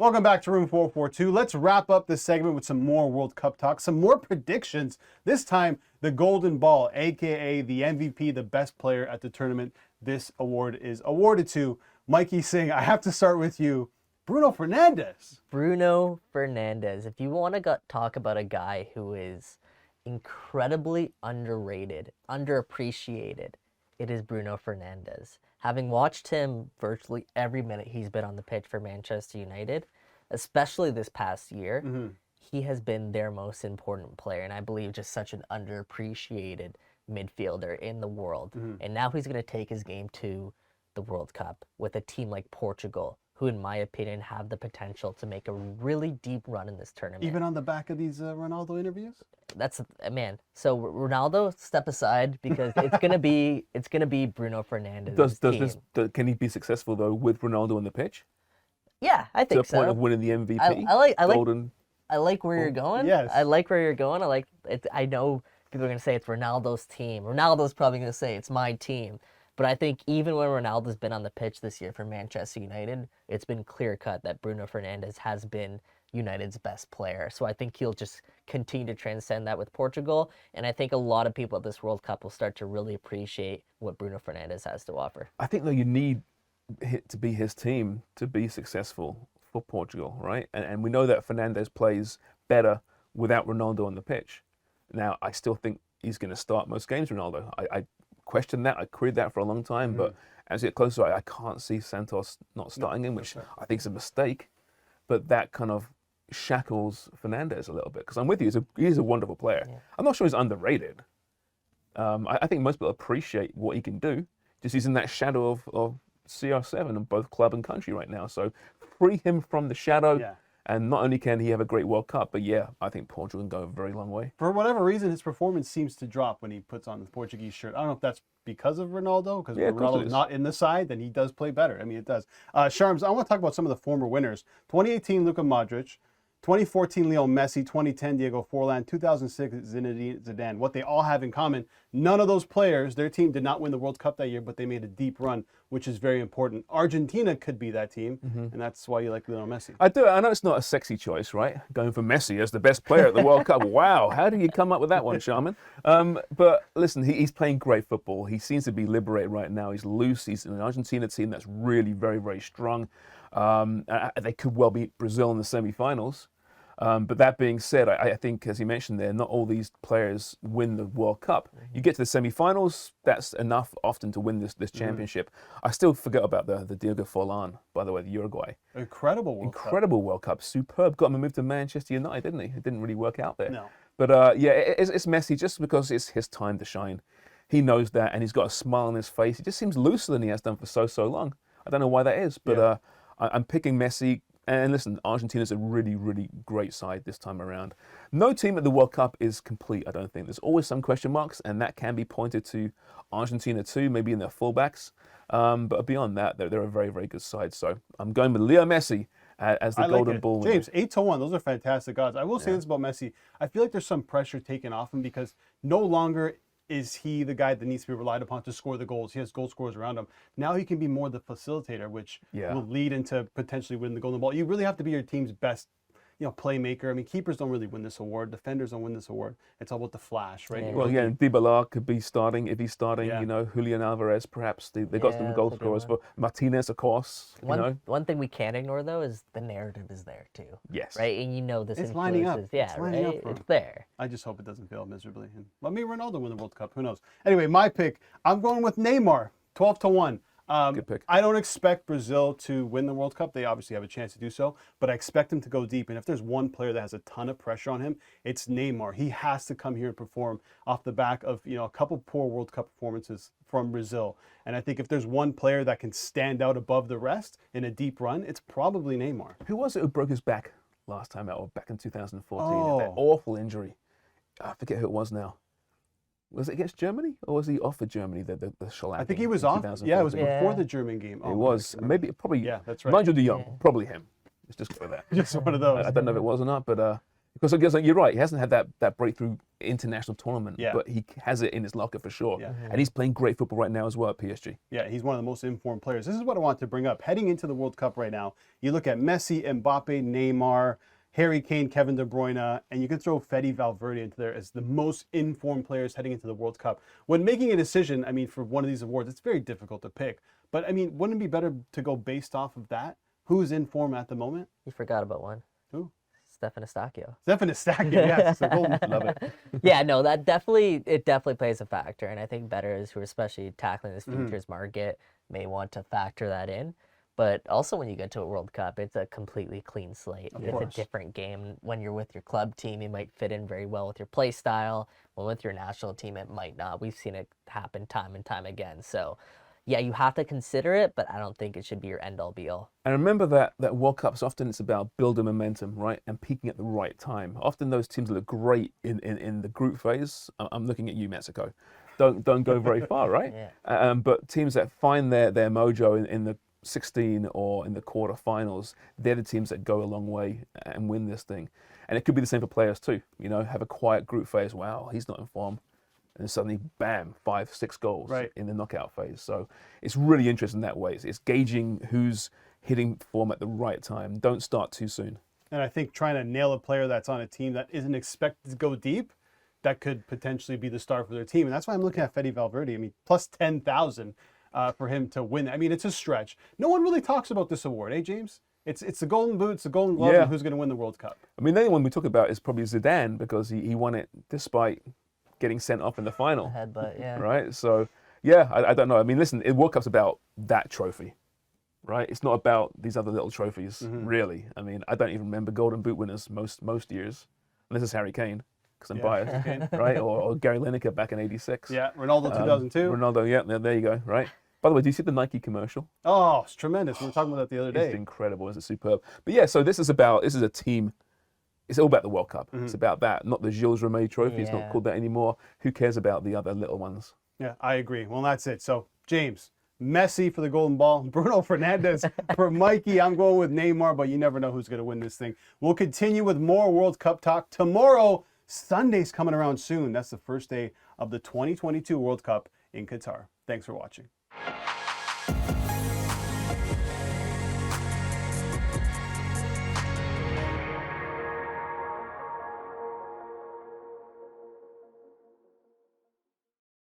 Welcome back to Room 442. Let's wrap up this segment with some more World Cup talk, some more predictions. This time, the Golden Ball, aka the MVP, the best player at the tournament. This award is awarded to Mikey Singh. I have to start with you. Bruno Fernandes. Bruno Fernandes. If you want to talk about a guy who is incredibly underrated, underappreciated, it is Bruno Fernandes. Having watched him virtually every minute he's been on the pitch for Manchester United, especially this past year, he has been their most important player, and I believe just such an underappreciated midfielder in the world. And now he's going to take his game to the World Cup with a team like Portugal, who in my opinion have the potential to make a really deep run in this tournament. Even on the back of these Ronaldo interviews? That's man. So Ronaldo, step aside because it's gonna be Bruno Fernandes. Can he be successful though with Ronaldo on the pitch? Yeah, I think to the point of winning the MVP. I like where you're going. Yes. I like where you're going. I like it. I know people are gonna say it's Ronaldo's team. Ronaldo's probably gonna say it's my team. But I think even when Ronaldo's been on the pitch this year for Manchester United, it's been clear-cut that Bruno Fernandes has been United's best player. So I think he'll just continue to transcend that with Portugal. And I think a lot of people at this World Cup will start to really appreciate what Bruno Fernandes has to offer. I think, though, you need it to be his team to be successful for Portugal, right? And we know that Fernandes plays better without Ronaldo on the pitch. Now, I still think he's going to start most games, Ronaldo. I questioned that. I queried that for a long time, but as you get closer, I can't see Santos not starting him, which I think is a mistake. But that kind of shackles Fernandes a little bit, because I'm with you. He's a wonderful player. Yeah. I'm not sure he's underrated. I think most people appreciate what he can do. Just he's in that shadow of CR7 in both club and country right now. So free him from the shadow. Yeah. And not only can he have a great World Cup, but yeah, I think Portugal can go a very long way. For whatever reason, his performance seems to drop when he puts on the Portuguese shirt. I don't know if that's because of Ronaldo, because when Ronaldo's not in the side, then he does play better. I mean, it does. Sharms, I want to talk about some of the former winners. 2018, Luka Modric. 2014, Lionel Messi. 2010, Diego Forlan. 2006, Zinedine Zidane. What they all have in common, none of those players, their team did not win the World Cup that year, but they made a deep run, which is very important. Argentina could be that team, and that's why you like Lionel Messi. I do. I know it's not a sexy choice, right? Going for Messi as the best player at the World Cup. Wow, how did you come up with that one, Sharman? But listen, he's playing great football. He seems to be liberated right now. He's loose. He's in an Argentina team that's really very, very strong. They could well beat Brazil in the semi-finals. But that being said, I think, as you mentioned there, not all these players win the World Cup. You get to the semi-finals, that's enough often to win this championship. I still forget about the Diego Forlan, by the way, the Uruguay. Incredible World Cup. Superb. Got him to move to Manchester United, didn't he? It didn't really work out there. No. But yeah, it's Messi just because it's his time to shine. He knows that, and he's got a smile on his face. He just seems looser than he has done for so long. I don't know why that is, but I'm picking Messi. And listen, Argentina's a really, really great side this time around. No team at the World Cup is complete, I don't think. There's always some question marks, and that can be pointed to Argentina too, maybe in their fullbacks. But beyond that, they're a very, very good side. So I'm going with Leo Messi as the Golden Ball winner. James, 8-1. Those are fantastic odds. I will say this about Messi. I feel like there's some pressure taken off him because no longer is he the guy that needs to be relied upon to score the goals. He has goal scorers around him. Now he can be more the facilitator, which will lead into potentially winning the Golden Ball. You really have to be your team's best, playmaker. I mean, keepers don't really win this award. Defenders don't win this award. It's all about the flash, right? Yeah. Well, yeah, and Dybala could be starting if he's starting. Julian Alvarez, perhaps. They got some goal scorers for Martinez, of course. One thing we can't ignore though is the narrative is there too. Yes. Right, and this it's lining up. It's there. I just hope it doesn't fail miserably. And let me Ronaldo win the World Cup. Who knows? Anyway, my pick. I'm going with Neymar. 12-1. Good pick. I don't expect Brazil to win the World Cup. They obviously have a chance to do so, but I expect them to go deep. And if there's one player that has a ton of pressure on him, it's Neymar. He has to come here and perform off the back of a couple poor World Cup performances from Brazil. And I think if there's one player that can stand out above the rest in a deep run, it's probably Neymar. Who was it who broke his back last time out, or back in 2014? That awful injury. I forget who it was now. Was it against Germany, or was he off for Germany? The shellac. I think he was off. Yeah, it was before the German game. It was probably. Yeah, that's right. Nigel de Jong, probably him. Let's just go there. Just one of those. I don't know if it was or not, but Because I guess you're right. He hasn't had that breakthrough international tournament, Yeah. but he has it in his locker for sure. Yeah. And he's playing great football right now as well at PSG. Yeah, he's one of the most informed players. This is what I want to bring up. Heading into the World Cup right now, you look at Messi, Mbappe, Neymar, Harry Kane, Kevin De Bruyne, and you can throw Fede Valverde into there as the most informed players heading into the World Cup. When making a decision, I mean, for one of these awards, it's very difficult to pick. But I mean, wouldn't it be better to go based off of that? Who's in form at the moment? You forgot about one. Who? Stefan Estacio. Stefan Estacio, yes. The golden, love it. Yeah, no, it definitely plays a factor, and I think bettors who are especially tackling this futures market may want to factor that in. But also, when you get to a World Cup, it's a completely clean slate. It's a different game. When you're with your club team, you might fit in very well with your play style. When with your national team, it might not. We've seen it happen time and time again. So, yeah, you have to consider it, but I don't think it should be your end-all, be-all. And remember that World Cups, often it's about building momentum, right? And peaking at the right time. Often those teams look great in the group phase. I'm looking at you, Mexico. Don't go very far, right? Yeah. But teams that find their mojo in the 16 or in the quarterfinals, they're the teams that go a long way and win this thing. And it could be the same for players too. You know, have a quiet group phase. Wow, he's not in form. And suddenly, bam, 5-6 goals in the knockout phase. So it's really interesting that way. It's gauging who's hitting form at the right time. Don't start too soon. And I think trying to nail a player that's on a team that isn't expected to go deep, that could potentially be the star for their team. And that's why I'm looking at Fede Valverde. I mean, plus 10,000 for him to win. I mean, it's a stretch. No one really talks about this award, eh, James? It's the Golden Boot, it's the Golden Glove, and who's going to win the World Cup. I mean, the only one we talk about is probably Zidane because he won it despite getting sent off in the final. Headbutt, yeah. Right? So, yeah, I don't know. I mean, listen, World Cup's about that trophy, right? It's not about these other little trophies, really. I mean, I don't even remember Golden Boot winners most years, unless it's Harry Kane, because I'm biased, right? Or Gary Lineker back in '86. Yeah, Ronaldo 2002. Ronaldo, yeah, there you go, right? By the way, do you see the Nike commercial? Oh, it's tremendous. We were talking about that the other day. It's incredible. It's superb. But yeah, so this is a team. It's all about the World Cup. It's about that, not the Gilles Rimet Trophy. It's not called that anymore. Who cares about the other little ones? Yeah, I agree. Well, that's it. So, James, Messi for the Golden Ball, Bruno Fernandes for Mikey. I'm going with Neymar, but you never know who's going to win this thing. We'll continue with more World Cup talk tomorrow. Sunday's coming around soon. That's the first day of the 2022 World Cup in Qatar. Thanks for watching.